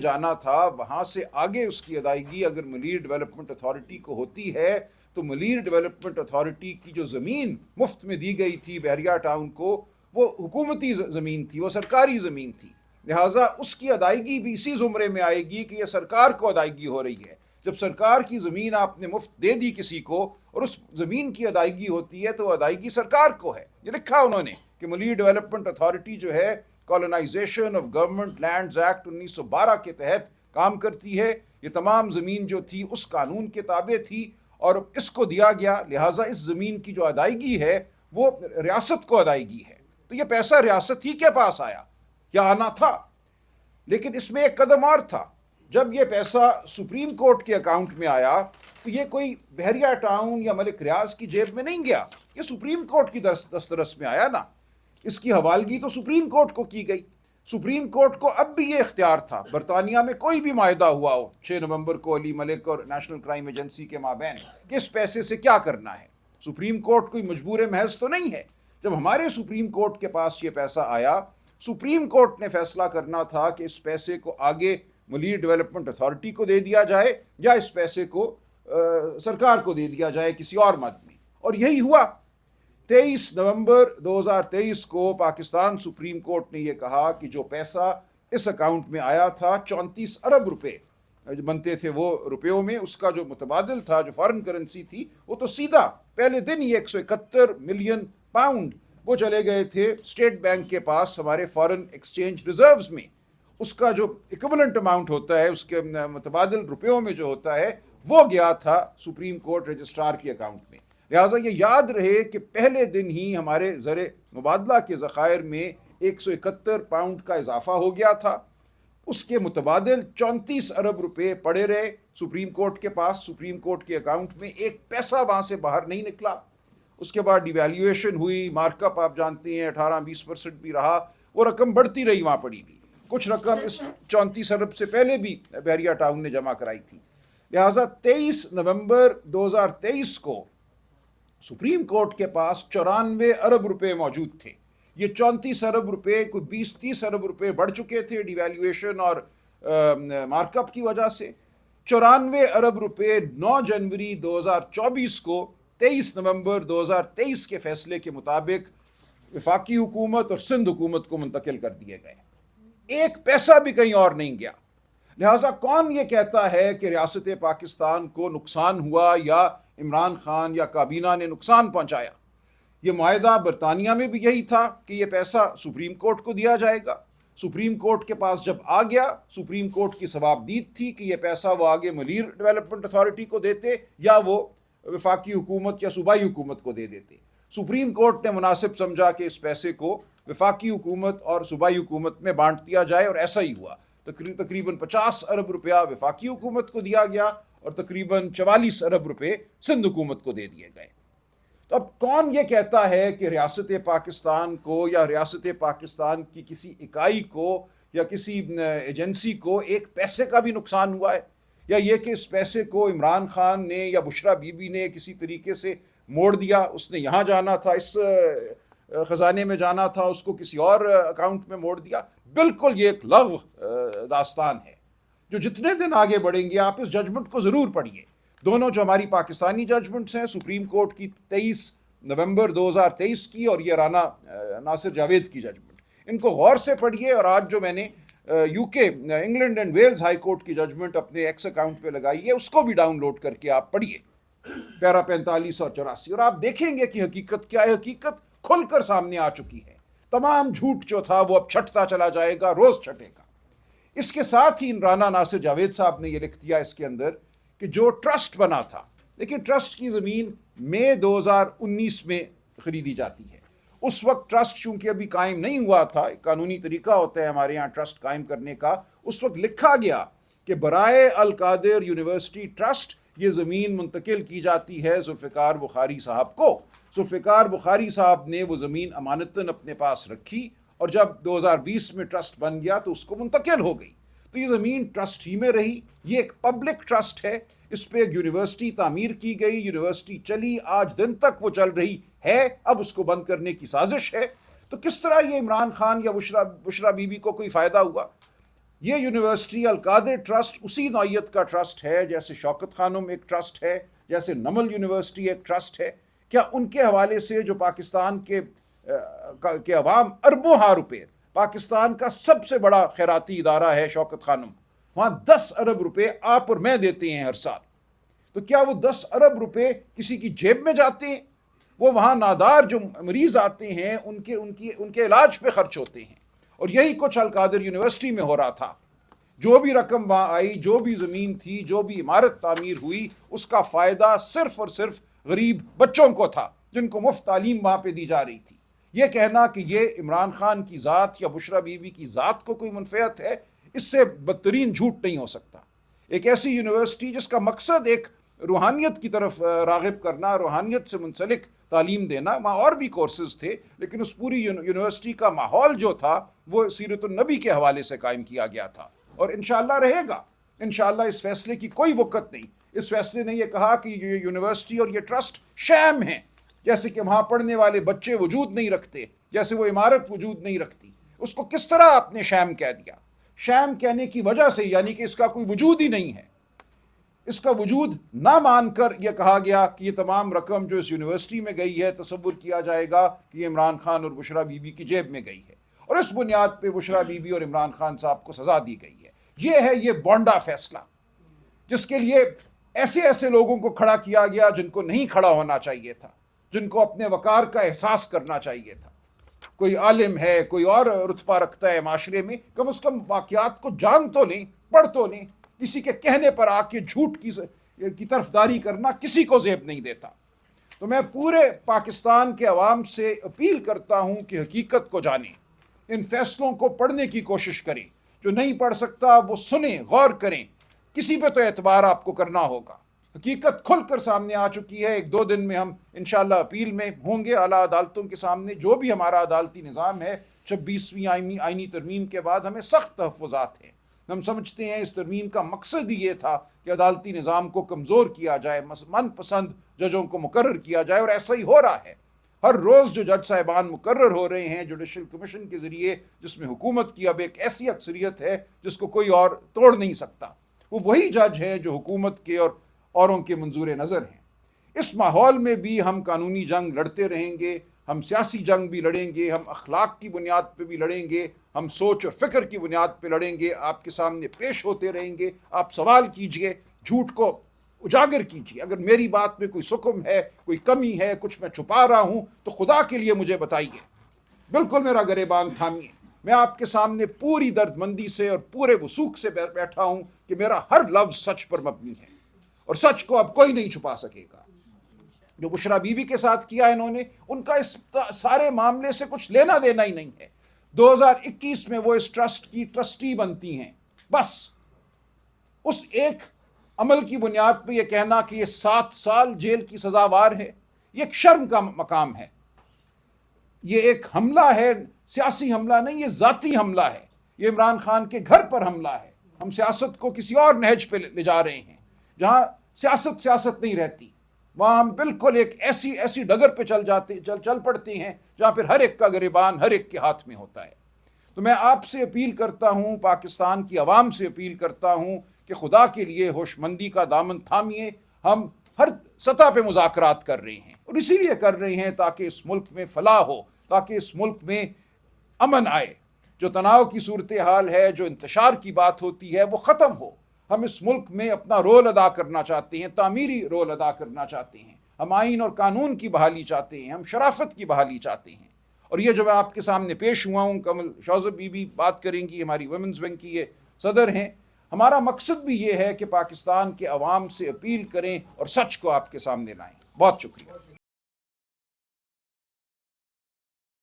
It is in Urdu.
جانا تھا وہاں سے آگے اس کی ادائیگی اگر ملیر ڈیولپمنٹ اتھارٹی کو ہوتی ہے تو ملیر ڈیولپمنٹ اتھارٹی کی جو زمین مفت میں دی گئی تھی بحریہ ٹاؤن کو، وہ حکومتی زمین تھی، وہ سرکاری زمین تھی، لہٰذا اس کی ادائیگی بھی اسی زمرے میں آئے گی کہ یہ سرکار کو ادائیگی ہو رہی ہے۔ جب سرکار کی زمین آپ نے مفت دے دی کسی کو اور اس زمین کی ادائیگی ہوتی ہے تو ادائیگی سرکار کو ہے۔ یہ لکھا انہوں نے کہ ملیر ڈیولپمنٹ اتھارٹی جو ہے colonization of government lands act 1912 کے تحت کام کرتی ہے۔ یہ تمام زمین جو تھی اس قانون کے تابع تھی اور اس کو دیا گیا، لہٰذا اس زمین کی جو ادائیگی ہے وہ ریاست کو ادائیگی ہے۔ تو یہ پیسہ ریاست ہی کے پاس آیا یا آنا تھا، لیکن اس میں ایک قدم اور تھا۔ جب یہ پیسہ سپریم کورٹ کے اکاؤنٹ میں آیا تو یہ کوئی بحریہ ٹاؤن یا ملک ریاض کی جیب میں نہیں گیا، یہ سپریم کورٹ کی دسترس میں آیا نا۔ اس کی حوالگی تو سپریم کورٹ کو کی گئی۔ سپریم کورٹ کو اب بھی یہ اختیار تھا، برطانیہ میں کوئی بھی معاہدہ ہوا ہو 6 نومبر کو علی ملک اور نیشنل کرائم ایجنسی کے مابین کہ اس پیسے سے کیا کرنا ہے، سپریم کورٹ کوئی مجبور محض تو نہیں ہے۔ جب ہمارے سپریم کورٹ کے پاس یہ پیسہ آیا، سپریم کورٹ نے فیصلہ کرنا تھا کہ اس پیسے کو آگے ملیر ڈیولپمنٹ اتھارٹی کو دے دیا جائے یا اس پیسے کو سرکار کو دے دیا جائے کسی اور مد میں، اور یہی ہوا۔ 23 نومبر 2023 کو پاکستان سپریم کورٹ نے یہ کہا کہ جو پیسہ اس اکاؤنٹ میں آیا تھا 34 ارب روپے بنتے تھے وہ روپیوں میں، اس کا جو متبادل تھا جو فارن کرنسی تھی وہ تو سیدھا پہلے دن ہی 171 ملین پاؤنڈ وہ چلے گئے تھے اسٹیٹ بینک کے پاس ہمارے فارن ایکسچینج ریزروز میں۔ اس کا جو ایکویولنٹ اماؤنٹ ہوتا ہے اس کے متبادل روپیوں میں جو ہوتا ہے وہ گیا تھا سپریم کورٹ رجسٹرار کے اکاؤنٹ میں۔ لہٰذا یہ یاد رہے کہ پہلے دن ہی ہمارے زر مبادلہ کے ذخائر میں 171 پاؤنڈ کا اضافہ ہو گیا تھا، اس کے متبادل 34 ارب روپے پڑے رہے سپریم کورٹ کے پاس، سپریم کورٹ کے اکاؤنٹ میں ایک پیسہ وہاں سے باہر نہیں نکلا۔ اس کے بعد ڈیویلیویشن ہوئی، مارک اپ آپ جانتے ہیں 18-20% بھی رہا، وہ رقم بڑھتی رہی وہاں پڑی بھی، کچھ رقم اس 34 ارب سے پہلے بھی بحریہ ٹاؤن نے جمع کرائی تھی۔ لہٰذا 23 نومبر 2023 کو سپریم کورٹ کے پاس 94 ارب روپے موجود تھے۔ یہ 34 ارب روپے کوئی 20-30 ارب روپے بڑھ چکے تھے ڈیویلیویشن اور مارک اپ کی وجہ سے۔ 94 ارب روپے 9 جنوری 2024 کو 23 نومبر 2023 کے فیصلے کے مطابق وفاقی حکومت اور سندھ حکومت کو منتقل کر دیے گئے، ایک پیسہ بھی کہیں اور نہیں گیا۔ لہٰذا کون یہ کہتا ہے کہ ریاست پاکستان کو نقصان ہوا یا عمران خان یا کابینہ نے نقصان پہنچایا؟ یہ معاہدہ برطانیہ میں بھی یہی تھا کہ یہ پیسہ سپریم کورٹ کو دیا جائے گا۔ سپریم کورٹ کے پاس جب آ گیا، سپریم کورٹ کی ثوابدید تھی کہ یہ پیسہ وہ آگے ملیر ڈیولپمنٹ اتھارٹی کو دیتے یا وہ وفاقی حکومت یا صوبائی حکومت کو دے دیتے۔ سپریم کورٹ نے مناسب سمجھا کہ اس پیسے کو وفاقی حکومت اور صوبائی حکومت میں بانٹ دیا جائے، اور ایسا ہی ہوا۔ تقریباً 50 ارب روپیہ وفاقی حکومت کو دیا گیا اور تقریباً 44 ارب روپے سندھ حکومت کو دے دیے گئے۔ تو اب کون یہ کہتا ہے کہ ریاست پاکستان کو یا ریاست پاکستان کی کسی اکائی کو یا کسی ایجنسی کو ایک پیسے کا بھی نقصان ہوا ہے، یا یہ کہ اس پیسے کو عمران خان نے یا بشرا بی بی نے کسی طریقے سے موڑ دیا، اس نے یہاں جانا تھا اس خزانے میں جانا تھا، اس کو کسی اور اکاؤنٹ میں موڑ دیا؟ بالکل یہ ایک لغو داستان ہے جو جتنے دن آگے بڑھیں گے آپ اس ججمنٹ کو ضرور پڑھیے۔ دونوں جو ہماری پاکستانی ججمنٹس ہیں، سپریم کورٹ کی 23 نومبر 2023 کی اور یہ رانا ناصر جاوید کی ججمنٹ، ان کو غور سے پڑھیے۔ اور آج جو میں نے U K England and Wales High Court کی ججمنٹ اپنے ایکس اکاؤنٹ پہ لگائی ہے، اس کو بھی ڈاؤن لوڈ کر کے آپ پڑھیے، پیرا 45 اور 84، اور آپ دیکھیں گے کہ حقیقت کیا ہے۔ حقیقت کھل کر سامنے آ چکی ہے، تمام جھوٹ جو تھا وہ اب چھٹتا چلا جائے گا، روز چھٹے گا۔ اس کے ساتھ ہی رانا ناصر جاوید صاحب نے یہ لکھ دیا اس کے اندر کہ جو ٹرسٹ بنا تھا، لیکن ٹرسٹ کی زمین مئی 2019 میں خریدی جاتی ہے۔ اس وقت ٹرسٹ چونکہ ابھی قائم نہیں ہوا تھا، ایک قانونی طریقہ ہوتا ہے ہمارے ہاں ٹرسٹ قائم کرنے کا، اس وقت لکھا گیا کہ برائے القادر یونیورسٹی ٹرسٹ یہ زمین منتقل کی جاتی ہے ذوالفقار بخاری صاحب کو۔ ذوالفقار بخاری صاحب نے وہ زمین امانتاً اپنے پاس رکھی، اور جب 2020 میں ٹرسٹ بن گیا تو اس کو منتقل ہو گئی، تو یہ زمین ٹرسٹ ہی میں رہی۔ یہ ایک پبلک ٹرسٹ ہے، اس پہ ایک یونیورسٹی تعمیر کی گئی، یونیورسٹی چلی، آج دن تک وہ چل رہی ہے، اب اس کو بند کرنے کی سازش ہے۔ تو کس طرح یہ عمران خان یا بشرا بی بی کو کوئی فائدہ ہوا؟ یہ یونیورسٹی القادر ٹرسٹ اسی نوعیت کا ٹرسٹ ہے جیسے شوکت خانم ایک ٹرسٹ ہے، جیسے نمل یونیورسٹی ایک ٹرسٹ ہے. کیا ان کے حوالے سے جو پاکستان کے عوام اربوں ہاں روپے، پاکستان کا سب سے بڑا خیراتی ادارہ ہے شوکت خانم، وہاں 10 ارب روپے آپ اور میں دیتے ہیں ہر سال، تو کیا وہ 10 ارب روپے کسی کی جیب میں جاتے ہیں؟ وہ وہاں نادار جو مریض آتے ہیں ان کے علاج پہ خرچ ہوتے ہیں. اور یہی کچھ القادر یونیورسٹی میں ہو رہا تھا. جو بھی رقم وہاں آئی، جو بھی زمین تھی، جو بھی عمارت تعمیر ہوئی، اس کا فائدہ صرف اور صرف غریب بچوں کو تھا جن کو مفت تعلیم وہاں پہ دی جا رہی تھی. یہ کہنا کہ یہ عمران خان کی ذات یا بشرا بی بی کی ذات کو کوئی منفعت ہے، اس سے بدترین جھوٹ نہیں ہو سکتا. ایک ایسی یونیورسٹی جس کا مقصد ایک روحانیت کی طرف راغب کرنا، روحانیت سے منسلک تعلیم دینا، وہاں اور بھی کورسز تھے، لیکن اس پوری یونیورسٹی کا ماحول جو تھا وہ سیرت النبی کے حوالے سے قائم کیا گیا تھا، اور انشاءاللہ رہے گا. انشاءاللہ اس فیصلے کی کوئی وقت نہیں. اس فیصلے نے یہ کہا کہ یہ یونیورسٹی اور یہ ٹرسٹ شام ہیں، جیسے کہ وہاں پڑھنے والے بچے وجود نہیں رکھتے، جیسے وہ عمارت وجود نہیں رکھتی. اس کو کس طرح آپ نے شام کہہ دیا؟ شام کہنے کی وجہ سے یعنی کہ اس کا کوئی وجود ہی نہیں ہے. اس کا وجود نہ مان کر یہ کہا گیا کہ یہ تمام رقم جو اس یونیورسٹی میں گئی ہے تصور کیا جائے گا کہ یہ عمران خان اور بشرا بی بی کی جیب میں گئی ہے، اور اس بنیاد پہ بشرا بی بی اور عمران خان صاحب کو سزا دی گئی ہے. یہ ہے یہ بونڈا فیصلہ، جس کے لیے ایسے لوگوں کو کھڑا کیا گیا جن کو نہیں کھڑا ہونا چاہیے تھا، جن کو اپنے وقار کا احساس کرنا چاہیے تھا. کوئی عالم ہے، کوئی اور رتبہ رکھتا ہے معاشرے میں، کم از کم واقعات کو جان تو لیں، پڑھ تو لیں. کسی کے کہنے پر آ کے جھوٹ کی طرفداری کرنا کسی کو زیب نہیں دیتا. تو میں پورے پاکستان کے عوام سے اپیل کرتا ہوں کہ حقیقت کو جانیں، ان فیصلوں کو پڑھنے کی کوشش کریں. جو نہیں پڑھ سکتا وہ سنیں، غور کریں. کسی پہ تو اعتبار آپ کو کرنا ہوگا. حقیقت کھل کر سامنے آ چکی ہے. 1-2 دن میں ہم انشاءاللہ اپیل میں ہوں گے اعلیٰ عدالتوں کے سامنے. جو بھی ہمارا عدالتی نظام ہے 26ویں آئینی ترمیم کے بعد ہمیں سخت تحفظات ہیں. ہم سمجھتے ہیں اس ترمیم کا مقصد ہی یہ تھا کہ عدالتی نظام کو کمزور کیا جائے، من پسند ججوں کو مقرر کیا جائے، اور ایسا ہی ہو رہا ہے. ہر روز جو جج صاحبان مقرر ہو رہے ہیں جوڈیشل کمیشن کے ذریعے، جس میں حکومت کی اب ایک ایسی اکثریت ہے جس کو کوئی اور توڑ نہیں سکتا، وہ وہی جج ہے جو حکومت کے اور اوروں کے منظور نظر ہیں. اس ماحول میں بھی ہم قانونی جنگ لڑتے رہیں گے، ہم سیاسی جنگ بھی لڑیں گے، ہم اخلاق کی بنیاد پہ بھی لڑیں گے، ہم سوچ اور فکر کی بنیاد پہ لڑیں گے. آپ کے سامنے پیش ہوتے رہیں گے، آپ سوال کیجئے، جھوٹ کو اجاگر کیجیے. اگر میری بات میں کوئی سکم ہے، کوئی کمی ہے، کچھ میں چھپا رہا ہوں تو خدا کے لیے مجھے بتائیے. بالکل میرا گریبان تھامیے. میں آپ کے سامنے پوری درد مندی سے اور پورے وثوق سے بیٹھا ہوں کہ میرا ہر لفظ سچ پر مبنی ہے، اور سچ کو اب کوئی نہیں چھپا سکے گا. جو بشرا بی بی کے ساتھ کیا انہوں نے، ان کا اس سارے معاملے سے کچھ لینا دینا ہی نہیں ہے. 2021 میں وہ اس ٹرسٹ کی ٹرسٹی بنتی ہیں. بس اس ایک عمل کی بنیاد پہ یہ کہنا کہ یہ 7 سال جیل کی سزاوار ہے، یہ ایک شرم کا مقام ہے. یہ ایک حملہ ہے، سیاسی حملہ نہیں، یہ ذاتی حملہ ہے. یہ عمران خان کے گھر پر حملہ ہے. ہم سیاست کو کسی اور نہج پہ لے جا رہے ہیں. جہاں سیاست نہیں رہتی، وہاں ہم بالکل ایک ایسی ڈگر پہ چل پڑتے ہیں جہاں پھر ہر ایک کا گریبان ہر ایک کے ہاتھ میں ہوتا ہے. تو میں آپ سے اپیل کرتا ہوں، پاکستان کی عوام سے اپیل کرتا ہوں کہ خدا کے لیے ہوش مندی کا دامن تھامیے. ہم ہر سطح پہ مذاکرات کر رہے ہیں، اور اسی لیے کر رہے ہیں تاکہ اس ملک میں فلاح ہو، تاکہ اس ملک میں امن آئے. جو تناؤ کی صورتحال ہے، جو انتشار کی بات ہوتی ہے، وہ ختم ہو. ہم اس ملک میں اپنا رول ادا کرنا چاہتے ہیں، تعمیری رول ادا کرنا چاہتے ہیں. ہم آئین اور قانون کی بحالی چاہتے ہیں، ہم شرافت کی بحالی چاہتے ہیں. اور یہ جو میں آپ کے سامنے پیش ہوا ہوں، کمل شوذب بی بی بات کریں گی، ہماری ویمنز ونگ کی یہ صدر ہیں. ہمارا مقصد بھی یہ ہے کہ پاکستان کے عوام سے اپیل کریں اور سچ کو آپ کے سامنے لائیں. بہت شکریہ.